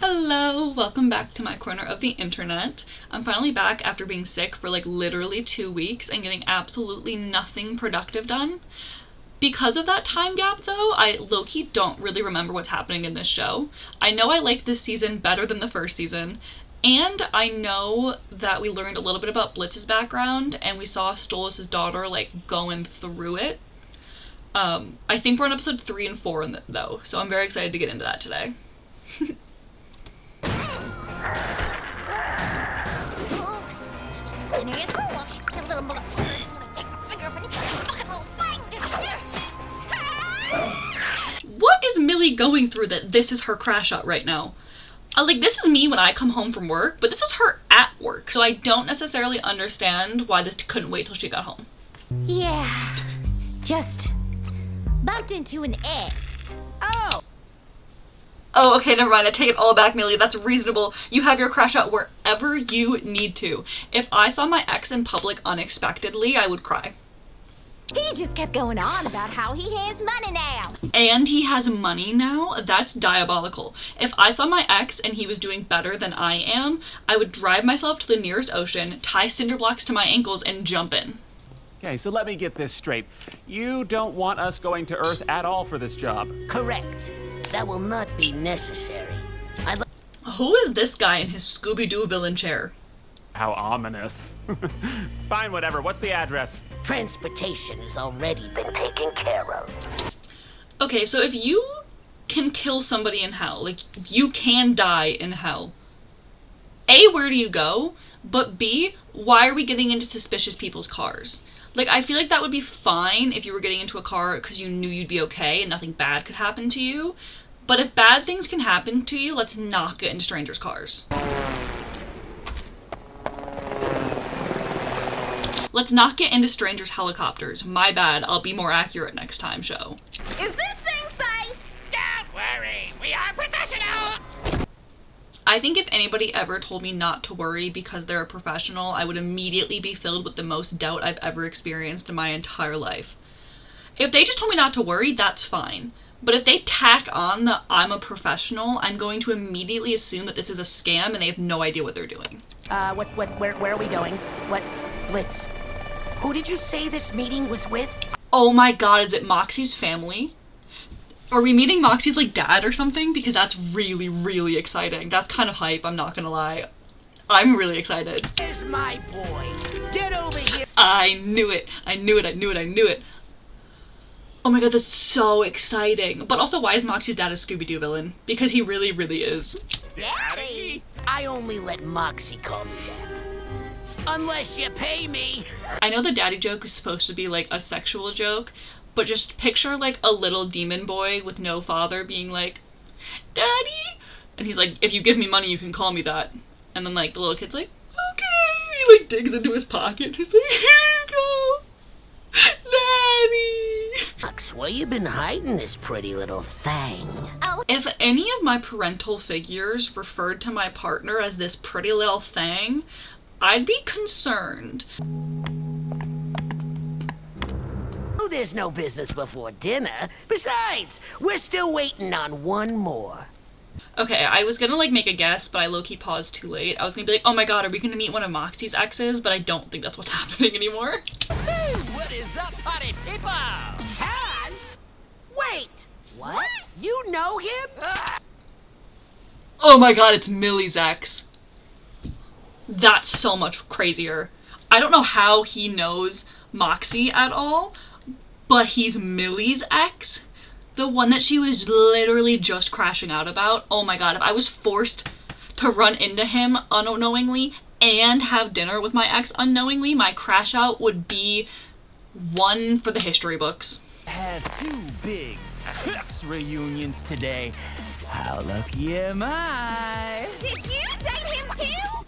Hello, welcome back to my corner of the internet. I'm finally back after being sick for like literally 2 weeks and getting absolutely nothing productive done. Because of that time gap though, I low-key don't really remember what's happening in this show. I know I like this season better than the first season, and I know that we learned a little bit about Blitz's background and we saw Stolas' daughter like going through it. I think we're on episode 3 and 4 though, so I'm very excited to get into that today. What is Millie going through that this is her crash out right now? Like, this is me when I come home from work, but this is her at work, so I don't necessarily understand why this couldn't wait till she got home. Yeah, just bumped into an ex. Oh, okay, never mind. I take it all back, Millie. That's reasonable. You have your crash out wherever you need to. If I saw my ex in public unexpectedly, I would cry. He just kept going on about how he has money now. And he has money now? That's diabolical. If I saw my ex and he was doing better than I am, I would drive myself to the nearest ocean, tie cinder blocks to my ankles, and jump in. Okay, so let me get this straight. You don't want us going to Earth at all for this job. Correct. That will not be necessary. Who is this guy in his Scooby-Doo villain chair? How ominous. Fine, whatever. What's the address? Transportation has already been taken care of. Okay, so if you can kill somebody in hell, like, you can die in hell, A, where do you go? But B, why are we getting into suspicious people's cars? Like, I feel like that would be fine if you were getting into a car because you knew you'd be okay and nothing bad could happen to you. But if bad things can happen to you, let's not get into strangers' cars. Let's not get into strangers' helicopters. My bad, I'll be more accurate next time, show. Is this thing safe? Don't worry, we are professionals! I think if anybody ever told me not to worry because they're a professional, I would immediately be filled with the most doubt I've ever experienced in my entire life. If they just told me not to worry, that's fine. But if they tack on the I'm a professional, I'm going to immediately assume that this is a scam and they have no idea what they're doing. Where are we going? What? Blitz. Who did you say this meeting was with? Oh my god, is it Moxxie's family? Are we meeting Moxxie's like dad or something? Because that's really, really exciting. That's kind of hype, I'm not gonna lie. I'm really excited. There's my boy. Get over here. I knew it. I knew it. I knew it. I knew it. Oh my god, that's so exciting. But also, why is Moxxie's dad a Scooby-Doo villain? Because he really, really is. Daddy! I only let Moxxie call me that. Unless you pay me. I know the daddy joke is supposed to be like a sexual joke, but just picture like a little demon boy with no father being like, Daddy? And he's like, if you give me money, you can call me that. And then like the little kid's like, okay. He like digs into his pocket. He's like, here you go, Daddy. Mox, where you been hiding this pretty little thing? If any of my parental figures referred to my partner as this pretty little thing, I'd be concerned. Oh, there's no business before dinner. Besides, we're still waiting on one more. Okay, I was gonna like make a guess, but I low-key paused too late. I was gonna be like, oh my god, are we gonna meet one of Moxxie's exes? But I don't think that's what's happening anymore. Hey, what is up, party people? Chaz? Wait, what? You know him? Oh my god, it's Millie's ex. That's so much crazier. I don't know how he knows Moxxie at all, but he's Millie's ex? The one that she was literally just crashing out about? Oh my god, if I was forced to run into him unknowingly and have dinner with my ex unknowingly, my crash out would be one for the history books. Have 2 big sex reunions today. How lucky am I? Did you date him too?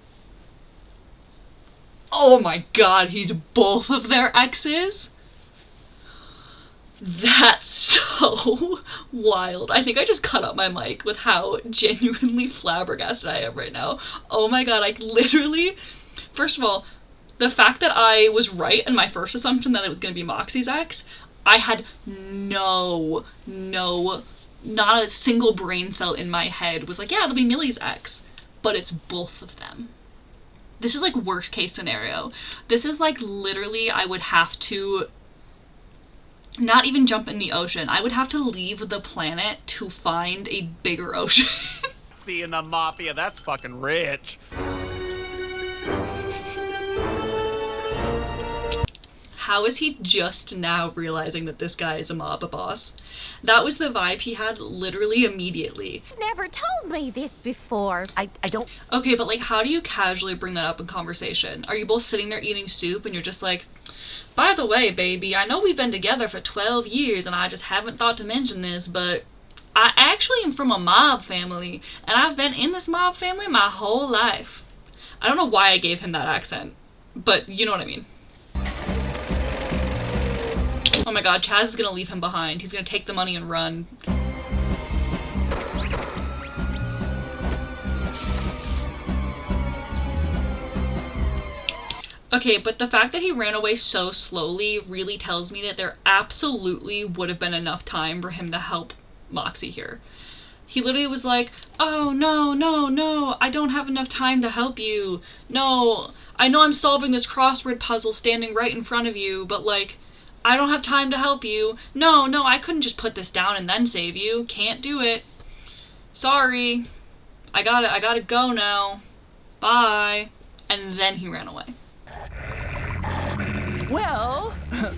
Oh my god, he's both of their exes? That's so wild. I think I just cut up my mic with how genuinely flabbergasted I am right now. Oh my god, I literally... First of all, the fact that I was right in my first assumption that it was going to be Moxxie's ex, I had no not a single brain cell in my head was like, yeah, it'll be Millie's ex. But it's both of them. This is like worst case scenario. This is like literally I would have to not even jump in the ocean. I would have to leave the planet to find a bigger ocean. See, in the mafia, that's fucking rich. How is he just now realizing that this guy is a mob boss? That was the vibe he had literally immediately. Never told me this before. I don't... Okay, but like, how do you casually bring that up in conversation? Are you both sitting there eating soup and you're just like, by the way, baby, I know we've been together for 12 years and I just haven't thought to mention this, but I actually am from a mob family and I've been in this mob family my whole life. I don't know why I gave him that accent, but you know what I mean. Oh my god, Chaz is gonna leave him behind. He's gonna take the money and run. Okay, but the fact that he ran away so slowly really tells me that there absolutely would have been enough time for him to help Moxxie here. He literally was like, oh no, no, no, I don't have enough time to help you. No, I know I'm solving this crossword puzzle standing right in front of you, but like, I don't have time to help you. No, no, I couldn't just put this down and then save you. Can't do it. Sorry. I gotta go now. Bye. And then he ran away. Well,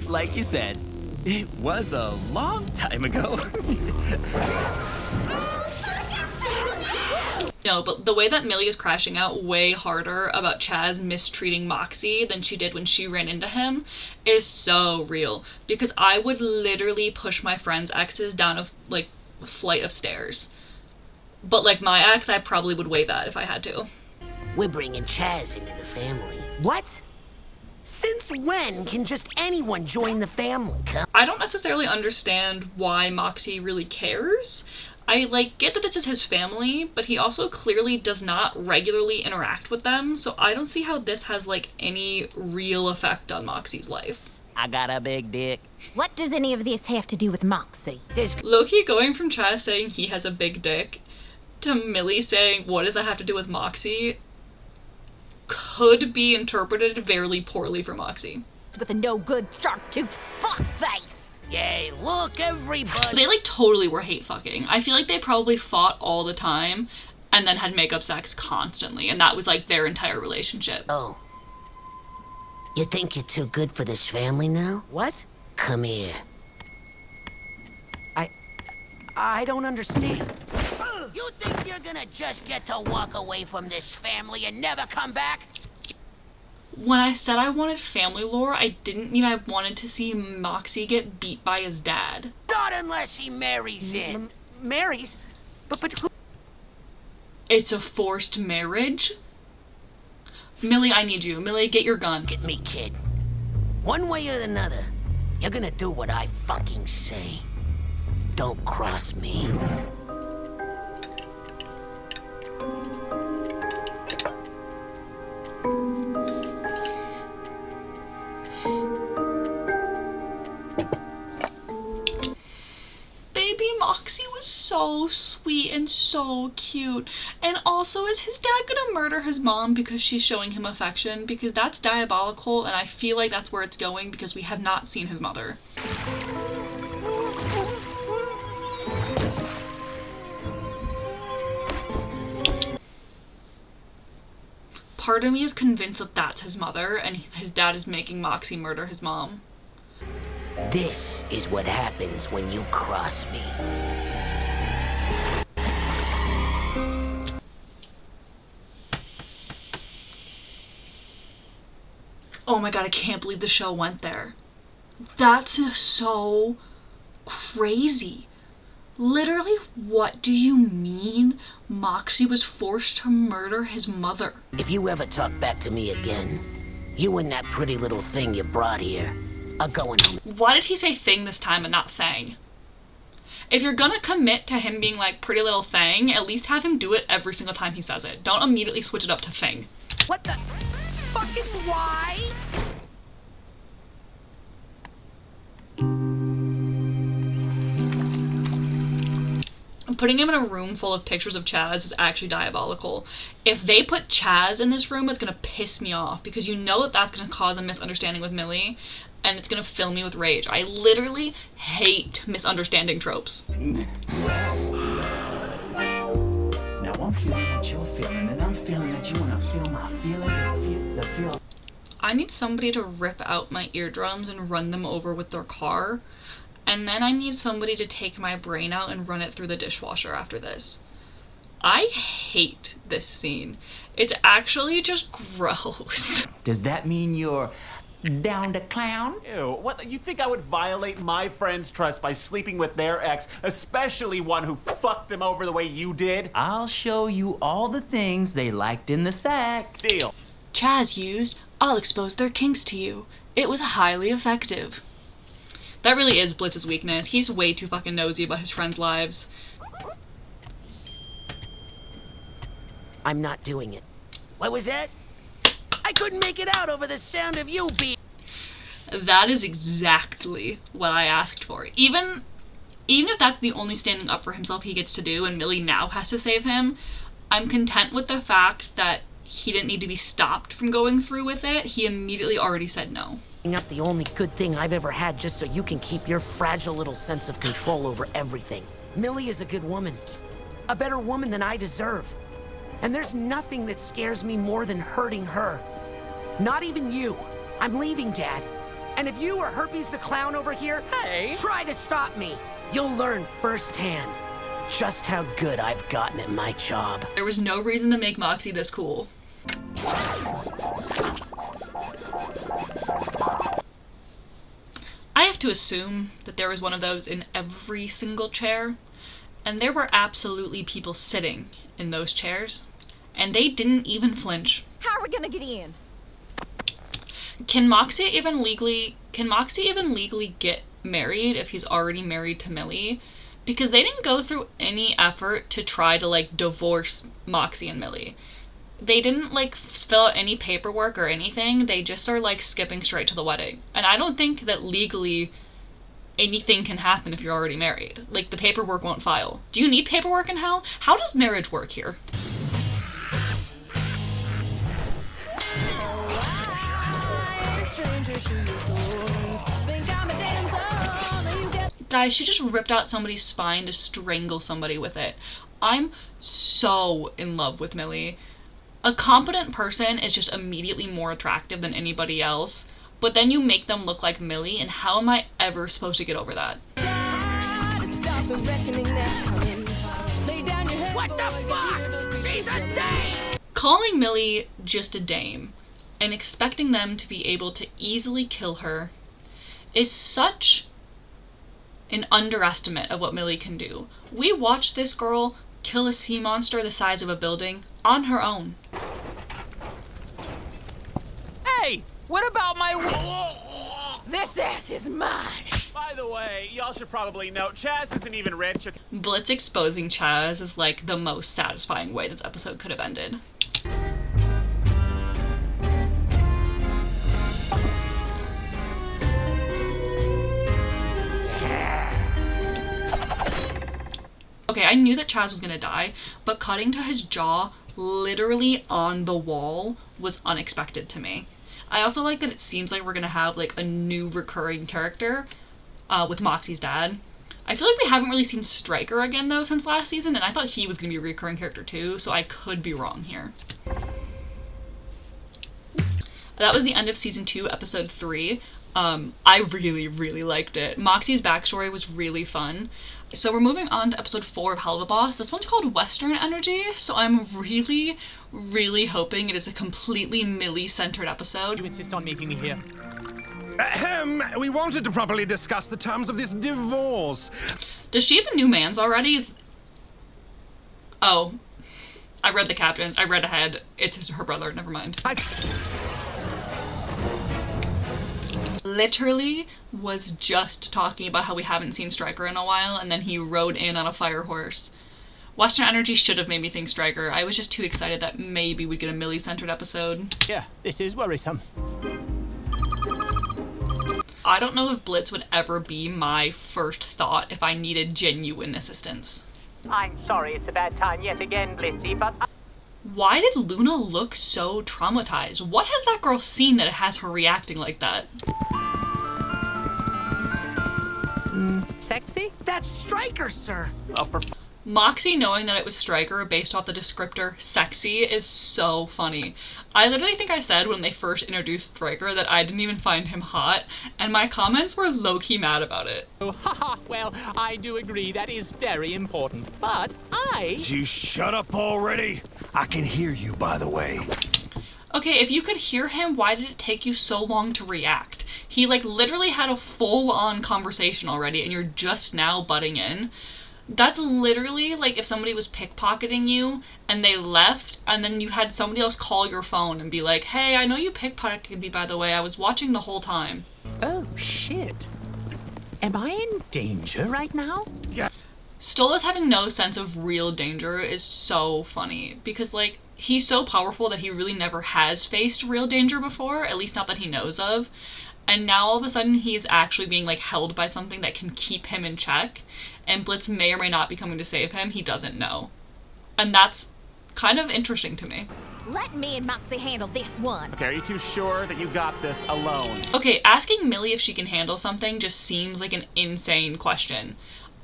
like you said, it was a long time ago. No, but the way that Millie is crashing out way harder about Chaz mistreating Moxxie than she did when she ran into him is so real. Because I would literally push my friend's exes down a like flight of stairs. But like my ex, I probably would weigh that if I had to. We're bringing Chaz into the family. What? Since when can just anyone join the family? I don't necessarily understand why Moxxie really cares. I like get that this is his family, but he also clearly does not regularly interact with them, so I don't see how this has like any real effect on Moxxie's life. I got a big dick. What does any of this have to do with Moxxie? Loki going from Chaz saying he has a big dick to Millie saying what does that have to do with Moxxie could be interpreted very poorly for Moxxie. With a no-good shark-tooth fuckface. Yay, look, everybody. They like totally were hate fucking. I feel like they probably fought all the time and then had makeup sex constantly, and that was like their entire relationship. Oh. You think you're too good for this family now? What? Come here. I don't understand. You think you're gonna just get to walk away from this family and never come back? When I said I wanted family lore, I didn't mean I wanted to see Moxxie get beat by his dad. Not unless he marries him. Marries? But who? It's a forced marriage? Millie, I need you. Millie, get your gun. Get me, kid. One way or another, you're gonna do what I fucking say. Don't cross me. Baby Moxxie was so sweet and so cute. And also, is his dad gonna murder his mom because she's showing him affection? Because that's diabolical, and I feel like that's where it's going because we have not seen his mother. Part of me is convinced that that's his mother and his dad is making Moxxie murder his mom. This is what happens when you cross me. Oh my god, I can't believe the show went there. That's so crazy. Literally, what do you mean Moxxie was forced to murder his mother? If you ever talk back to me again, you and that pretty little thing you brought here are going home. Why did he say thing this time and not thang? If you're gonna commit to him being like pretty little thang, at least have him do it every single time he says it. Don't immediately switch it up to thing. What the fucking why? Putting him in a room full of pictures of Chaz is actually diabolical. If they put Chaz in this room, it's gonna piss me off because you know that that's gonna cause a misunderstanding with Millie, and it's gonna fill me with rage. I literally hate misunderstanding tropes. Now I'm feeling what you're feeling, and I'm feeling that you wanna feel my feelings and feel the feel. I need somebody to rip out my eardrums and run them over with their car. And then I need somebody to take my brain out and run it through the dishwasher after this. I hate this scene. It's actually just gross. Does that mean you're down to clown? Ew, what, you think I would violate my friend's trust by sleeping with their ex, especially one who fucked them over the way you did? I'll show you all the things they liked in the sack. Deal. Chaz used, "I'll expose their kinks to you." It was highly effective. That really is Blitz's weakness. He's way too fucking nosy about his friends' lives. I'm not doing it. What was that? I couldn't make it out over the sound of you being. That is exactly what I asked for. Even if that's the only standing up for himself he gets to do and Millie now has to save him, I'm content with the fact that he didn't need to be stopped from going through with it. He immediately already said no. Up the only good thing I've ever had just so you can keep your fragile little sense of control over everything. Millie is a good woman. A better woman than I deserve. And there's nothing that scares me more than hurting her. Not even you. I'm leaving, Dad. And if you or Herpes the Clown over here try to stop me, you'll learn firsthand just how good I've gotten at my job. There was no reason to make Moxxie this cool. I have to assume that there was one of those in every single chair, and there were absolutely people sitting in those chairs, and they didn't even flinch. How are we gonna get in? Can Moxxie even legally get married if he's already married to Millie? Because they didn't go through any effort to try to like divorce Moxxie and Millie. They didn't like fill out any paperwork or anything. They just are like skipping straight to the wedding. And I don't think that legally anything can happen if you're already married. Like the paperwork won't file. Do you need paperwork in hell? How does marriage work here? Guys, she just ripped out somebody's spine to strangle somebody with it. I'm so in love with Millie. A competent person is just immediately more attractive than anybody else, but then you make them look like Millie, and how am I ever supposed to get over that? What the fuck? She's a dame! Calling Millie just a dame and expecting them to be able to easily kill her is such an underestimate of what Millie can do. We watched this girl kill a sea monster the size of a building on her own. Hey, what about my... This ass is mine. By the way, y'all should probably know, Chaz isn't even rich. Blitz exposing Chaz is like the most satisfying way this episode could have ended. Okay, I knew that Chaz was gonna die, but cutting to his jaw literally on the wall was unexpected to me. I also like that it seems like we're gonna have like a new recurring character with Moxxie's dad. I feel like we haven't really seen Stryker again though since last season, and I thought he was gonna be a recurring character too, so I could be wrong here. That was the end of season 2, episode 3. I really liked it. Moxxie's backstory was really fun. So we're moving on to episode 4 of Helluva Boss. This one's called Western Energy, so I'm really hoping it is a completely Millie-centered episode. You insist on meeting me here. We wanted to properly discuss the terms of this divorce. Does she have a new mans already? Oh, I read the captions. I read ahead. It's her brother. Never mind. Literally was just talking about how we haven't seen Stryker in a while, and then he rode in on a fire horse. Western Energy should have made me think Stryker. I was just too excited that maybe we'd get a Millie-centered episode. Yeah, this is worrisome. I don't know if Blitz would ever be my first thought if I needed genuine assistance. I'm sorry it's a bad time yet again, Blitzy, but Why did Luna look so traumatized? What has that girl seen that it has her reacting like that? Sexy? That's Stryker, sir. Oh, for Moxxie knowing that it was Stryker based off the descriptor sexy is so funny. I literally think I said when they first introduced Stryker that I didn't even find him hot, and my comments were low-key mad about it. oh, haha, well, I do agree that is very important. But You shut up already? I can hear you, by the way. Okay, if you could hear him, why did it take you so long to react? He like literally had a full-on conversation already and you're just now butting in. That's literally like if somebody was pickpocketing you and they left and then you had somebody else call your phone and be like, hey, I know you pickpocketed me, by the way. I was watching the whole time. oh shit. Am I in danger right now? Stolas having no sense of real danger is so funny because like he's so powerful that he really never has faced real danger before, at least not that he knows of. And now all of a sudden he's actually being like held by something that can keep him in check, and Blitz may or may not be coming to save him. He doesn't know. And that's kind of interesting to me. Let me and Moxxie handle this one. Okay, are you too sure that you got this alone? Okay, asking Millie if she can handle something just seems like an insane question.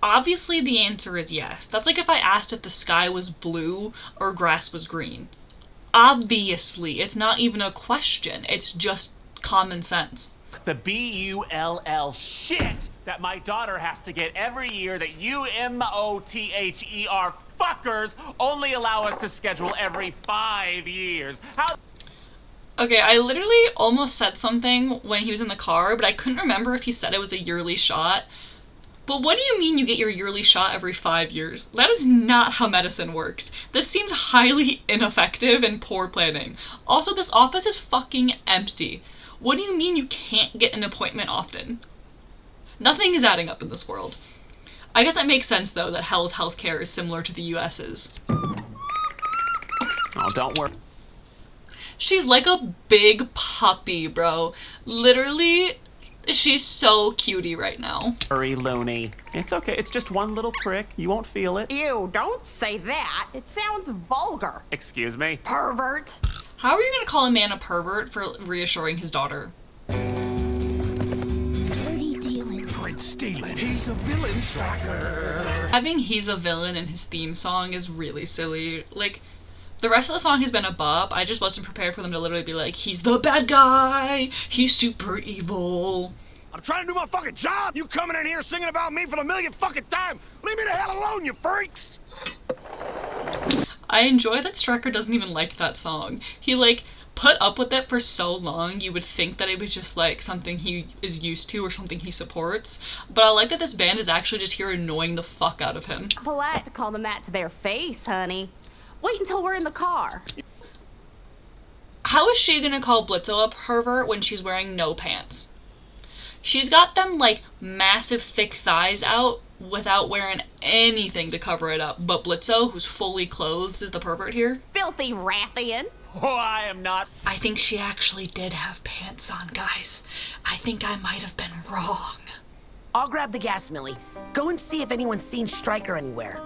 Obviously the answer is yes. That's like if I asked if the sky was blue or grass was green. Obviously, it's not even a question. It's just common sense. The B-U-L-L shit that my daughter has to get every year that you M-O-T-H-E-R fuckers only allow us to schedule every 5 years. How? Okay, I literally almost said something when he was in the car, but I couldn't remember if he said it was a yearly shot. But what do you mean you get your yearly shot every 5 years? That is not how medicine works. This seems highly ineffective and poor planning. Also, this office is fucking empty. What do you mean you can't get an appointment often? Nothing is adding up in this world. I guess that makes sense though that Hell's healthcare is similar to the US's. Oh, don't worry. She's like a big puppy, bro. Literally, she's so cutie right now. Hurry, Looney. It's okay. It's just one little prick. You won't feel it. Ew, don't say that. It sounds vulgar. Excuse me. Pervert. How are you gonna call a man a pervert for reassuring his daughter? Prince stealing. He's a villain, Stryker. Having he's a villain in his theme song is really silly. Like, the rest of the song has been a bop. I just wasn't prepared for them to literally be like, he's the bad guy, he's super evil. I'm trying to do my fucking job. You coming in here singing about me for the millionth fucking time? Leave me the hell alone, you freaks! I enjoy that Stryker doesn't even like that song. He like put up with it for so long, you would think that it was just like something he is used to or something he supports. But I like that this band is actually just here annoying the fuck out of him. Polite to call them that to their face, honey. Wait until we're in the car. How is she gonna call Blitzo a pervert when she's wearing no pants? She's got them like massive thick thighs out without wearing anything to cover it up. But Blitzo, who's fully clothed, is the pervert here. Filthy Rathian. Oh, I am not. I think she actually did have pants on, guys. I think I might have been wrong. I'll grab the gas, Millie. Go and see if anyone's seen Stryker anywhere.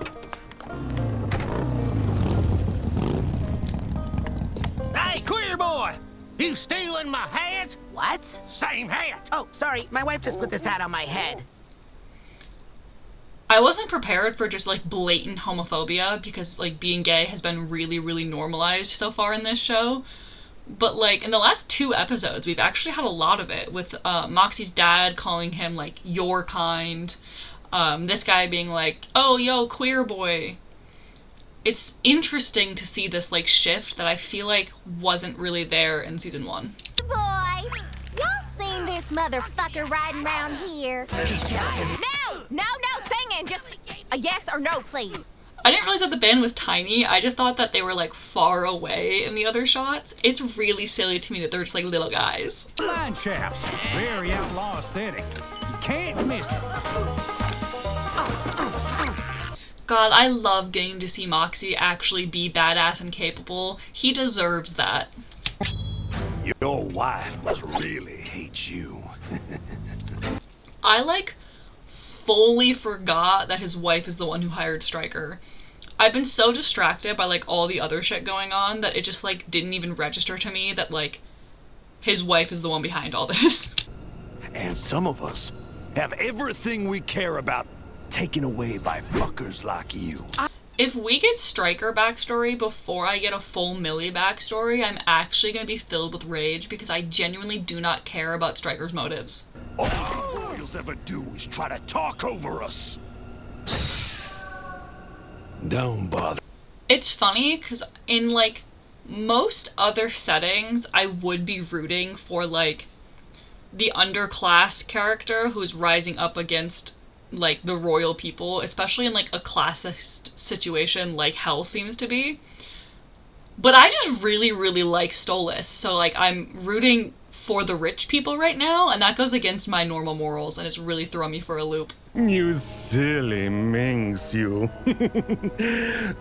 Hey, queer boy! You stealing my hat? What? Same hat! Oh, sorry. My wife just put this hat on my head. I wasn't prepared for just like blatant homophobia because like being gay has been really, really normalized so far in this show. But like in the last 2 episodes, we've actually had a lot of it with Moxxie's dad calling him like your kind. This guy being like, oh, yo, queer boy. It's interesting to see this like shift that I feel like wasn't really there in season 1. Boys, y'all seen this motherfucker riding around here? No singing, just a yes or no, please. I didn't realize that the band was tiny. I just thought that they were like far away in the other shots. It's really silly to me that they're just like little guys. Mine shafts. Very outlaw aesthetic. You can't miss it. God, I love getting to see Moxxie actually be badass and capable. He deserves that. Your wife must really hate you. I like fully forgot that his wife is the one who hired Stryker. I've been so distracted by like all the other shit going on that it just like didn't even register to me that like his wife is the one behind all this. And some of us have everything we care about taken away by fuckers like you. If we get Stryker backstory before I get a full Millie backstory, I'm actually going to be filled with rage because I genuinely do not care about Stryker's motives. All the Royals ever do is try to talk over us. Don't bother. It's funny because in like most other settings, I would be rooting for like the underclass character who's rising up against like the royal people, especially in like a classist situation like Hell seems to be. But I just really, really like Stolas, so like I'm rooting for the rich people right now, and that goes against my normal morals, and it's really throwing me for a loop. You silly minx, you.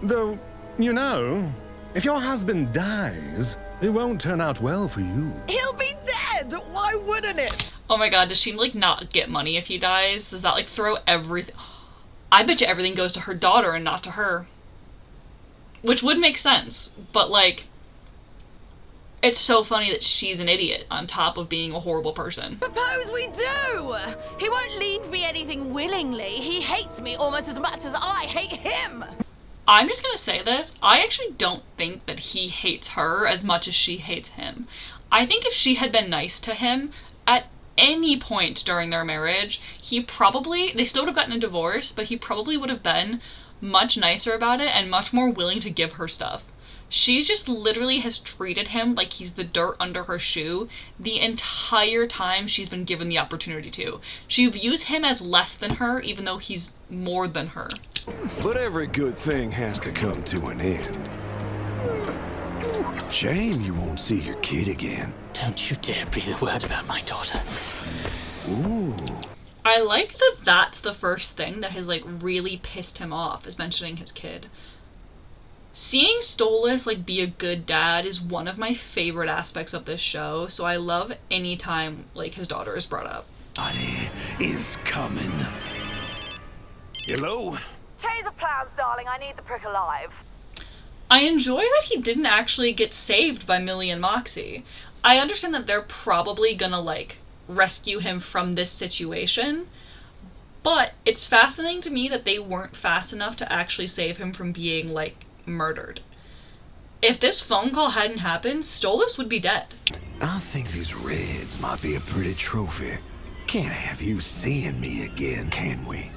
Though, you know, if your husband dies, it won't turn out well for you. He'll be dead! Why wouldn't it? Oh my god, does she like not get money if he dies? Does that like throw everything? I bet you everything goes to her daughter and not to her. Which would make sense, but like, it's so funny that she's an idiot on top of being a horrible person. Suppose we do! He won't leave me anything willingly. He hates me almost as much as I hate him! I'm just gonna say this, I actually don't think that he hates her as much as she hates him. I think if she had been nice to him at any point during their marriage, they still would have gotten a divorce, but he probably would have been much nicer about it and much more willing to give her stuff. She just literally has treated him like he's the dirt under her shoe the entire time she's been given the opportunity to. She views him as less than her, even though he's more than her. But every good thing has to come to an end. Shame you won't see your kid again. Don't you dare breathe a word about my daughter. Ooh. I like that that's the first thing that has like really pissed him off, is mentioning his kid. Seeing Stolas like be a good dad is one of my favorite aspects of this show, so I love any time like his daughter is brought up. Body is coming. Hello? Change of plans, darling. I need the prick alive. I enjoy that he didn't actually get saved by Millie and Moxxie. I understand that they're probably gonna like rescue him from this situation, but it's fascinating to me that they weren't fast enough to actually save him from being like murdered. If this phone call hadn't happened, Stolas would be dead. I think these reds might be a pretty trophy. Can't have you seeing me again, can we?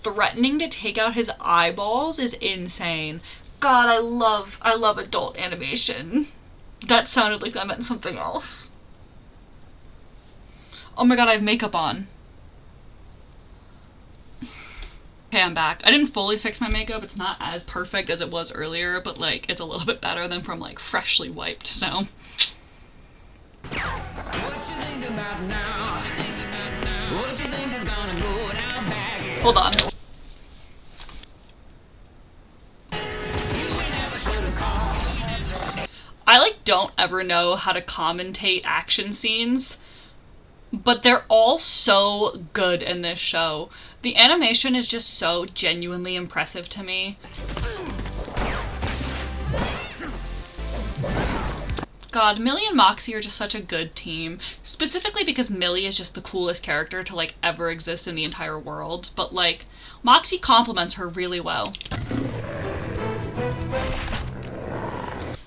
Threatening to take out his eyeballs is insane. God, I love adult animation. That sounded like that meant something else. Oh my god, I have makeup on. Okay, I'm back. I didn't fully fix my makeup. It's not as perfect as it was earlier, but like it's a little bit better than from like freshly wiped, so. Hold on. I like don't ever know how to commentate action scenes, but they're all so good in this show. The animation is just so genuinely impressive to me. God, Millie and Moxxie are just such a good team, specifically because Millie is just the coolest character to like ever exist in the entire world, but like Moxxie complements her really well.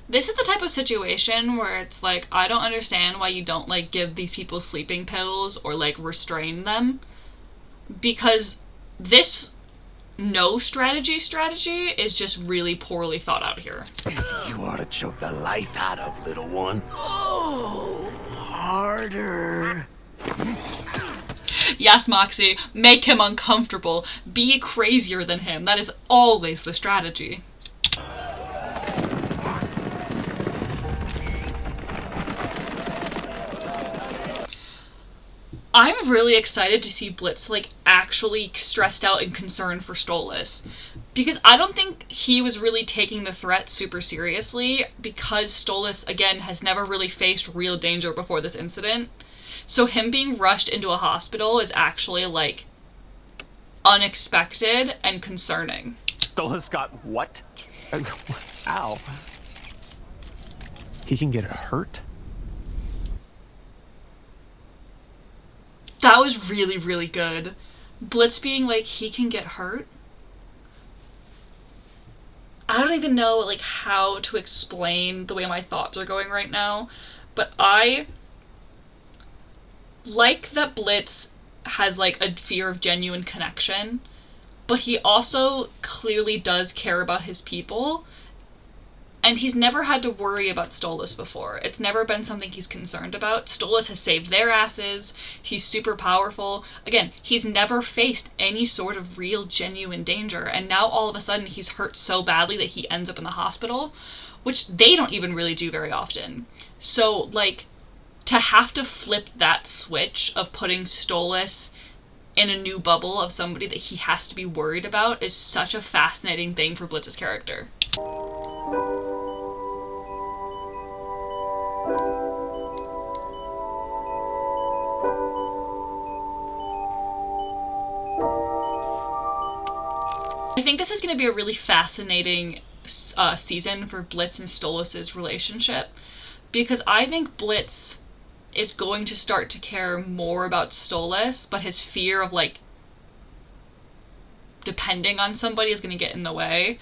This is the type of situation where it's like, I don't understand why you don't like give these people sleeping pills or like restrain them, because this no strategy is just really poorly thought out here. You ought to choke the life out of, little one. Oh, harder. Yes, Moxxie, make him uncomfortable. Be crazier than him. That is always the strategy. I'm really excited to see Blitz like actually stressed out and concerned for Stolas, because I don't think he was really taking the threat super seriously, because Stolas again has never really faced real danger before this incident. So him being rushed into a hospital is actually, like, unexpected and concerning. Stolas got what? Ow. He can get hurt? That was really, really good. Blitz being like, he can get hurt? I don't even know, like, how to explain the way my thoughts are going right now, but I like that Blitz has, like, a fear of genuine connection, but he also clearly does care about his people, and he's never had to worry about Stolas before. It's never been something he's concerned about. Stolas has saved their asses. He's super powerful. Again, he's never faced any sort of real, genuine danger, and now all of a sudden he's hurt so badly that he ends up in the hospital, which they don't even really do very often. So, like, to have to flip that switch of putting Stolas in a new bubble of somebody that he has to be worried about is such a fascinating thing for Blitz's character. I think this is going to be a really fascinating season for Blitz and Stolas' relationship, because I think Blitz is going to start to care more about Stolas, but his fear of, like, depending on somebody is going to get in the way,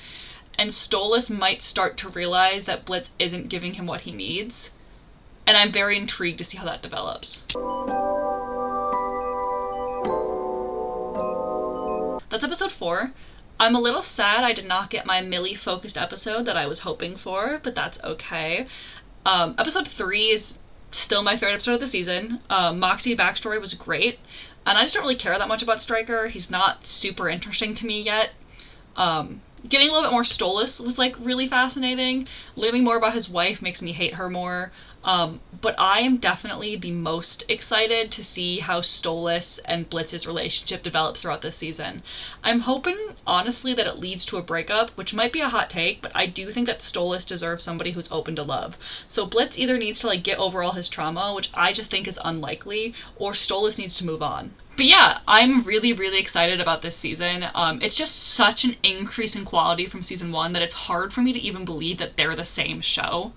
and Stolas might start to realize that Blitz isn't giving him what he needs, and I'm very intrigued to see how that develops. That's episode 4. I'm a little sad I did not get my Millie-focused episode that I was hoping for, but that's okay. Episode 3 is still my favorite episode of the season. Moxxie backstory was great, and I just don't really care that much about Stryker. He's not super interesting to me yet. Getting a little bit more Stolas was, like, really fascinating. Learning more about his wife makes me hate her more. But I am definitely the most excited to see how Stolas and Blitz's relationship develops throughout this season. I'm hoping, honestly, that it leads to a breakup, which might be a hot take, but I do think that Stolas deserves somebody who's open to love. So Blitz either needs to, like, get over all his trauma, which I just think is unlikely, or Stolas needs to move on. But yeah, I'm really, really excited about this season. It's just such an increase in quality from season 1 that it's hard for me to even believe that they're the same show.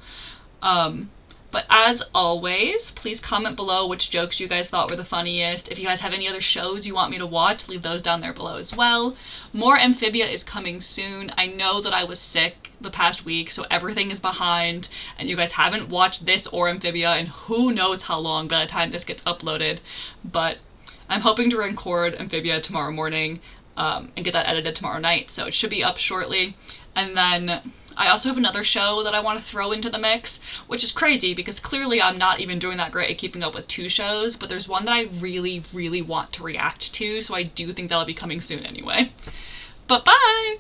But as always, please comment below which jokes you guys thought were the funniest. If you guys have any other shows you want me to watch, leave those down there below as well. More Amphibia is coming soon. I know that I was sick the past week, so everything is behind, and you guys haven't watched this or Amphibia in who knows how long by the time this gets uploaded. But I'm hoping to record Amphibia tomorrow morning and get that edited tomorrow night, so it should be up shortly. And then I also have another show that I want to throw into the mix, which is crazy because clearly I'm not even doing that great at keeping up with 2 shows, but there's one that I really, really want to react to, so I do think that'll be coming soon anyway. But bye!